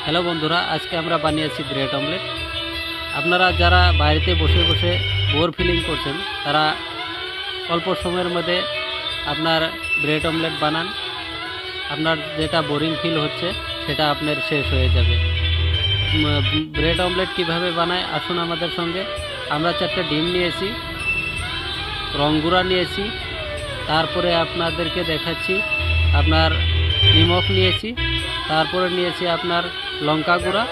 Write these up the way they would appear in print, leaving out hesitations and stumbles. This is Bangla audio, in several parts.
হ্যালো বন্ধুরা, আজকে আমরা বানিয়েছি ব্রেড অমলেট। আপনারা যারা বাড়িতে বসে বসে বোর ফিলিং করছেন তারা অল্প সময়ের মধ্যে আপনার ব্রেড অমলেট বানান। আপনার যেটা বোরিং ফিল হচ্ছে সেটা আপনার শেষ হয়ে যাবে। ব্রেড অমলেট কিভাবে বানায় আসুন আমাদের সঙ্গে। আমরা 4টা ডিম নিয়েছি, রংগুড়া নিয়েছি, তারপরে আপনাদেরকে দেখাচ্ছি আপনার নিমখ নিয়েছি, তারপরে নিয়েছি আপনার লঙ্কা গুঁড়া,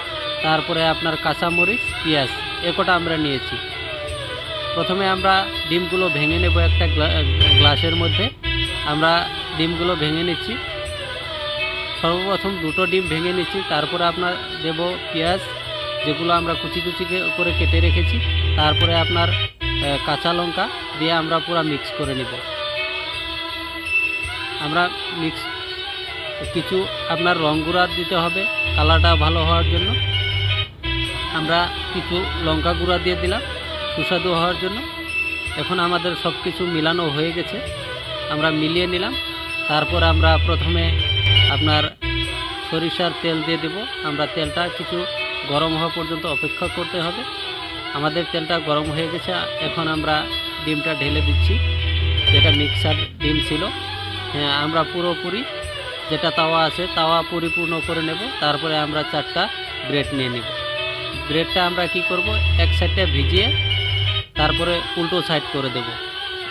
তারপরে আপনার কাঁচামরিচ, পেঁয়াজ, একটা আমরা নিয়েছি। প্রথমে আমরা ডিমগুলো ভেঙে নেব একটা গ্লাসের মধ্যে। আমরা ডিমগুলো ভেঙে নিচ্ছি। সর্বপ্রথম 2টো ডিম ভেঙে নিচ্ছি, তারপরে আপনার দেব পেঁয়াজ, যেগুলো আমরা কুচি কুচি করে কেটে রেখেছি। তারপরে আপনার কাঁচা লঙ্কা দিয়ে আমরা পুরো মিক্স করে নেব। আমরা কিছু আপনার রং গুঁড়া দিতে হবে কালারটা ভালো হওয়ার জন্য। আমরা কিছু লঙ্কা গুঁড়া দিয়ে দিলাম সুস্বাদু হওয়ার জন্য। এখন আমাদের সব কিছু মিলানো হয়ে গেছে, আমরা মিলিয়ে নিলাম। তারপর আমরা প্রথমে আপনার সরিষার তেল দিয়ে দেব। আমরা তেলটা কিছু গরম হওয়া পর্যন্ত অপেক্ষা করতে হবে। আমাদের তেলটা গরম হয়ে গেছে। এখন আমরা ডিমটা ঢেলে দিচ্ছি, যেটা মিক্সার ডিম ছিল। হ্যাঁ, আমরা পুরোপুরি যেটা তাওয়া আছে তাওয়া পরিপূর্ণ করে নেব। তারপরে আমরা 4টা ব্রেড নিয়ে নেব। ব্রেডটা আমরা কি করব, এক সাইডটা ভিজিয়ে তারপরে উল্টো সাইড করে দেব।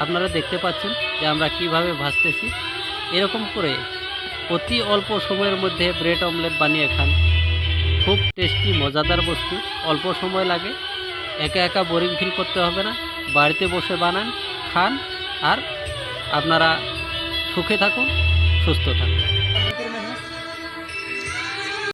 আপনারা দেখতে পাচ্ছেন যে আমরা কিভাবে ভাজতেছি। এরকম করে অতি অল্প সময়ের মধ্যে ব্রেড অমলেট বানিয়ে খান। খুব টেস্টি মজাদার বস্তু, অল্প সময় লাগে, একা একা বোরিং ফিল করতে হবে না। বাড়িতে বসে বানান, খান, আর আপনারা সুখে থাকুন, সুস্থ থাকুন।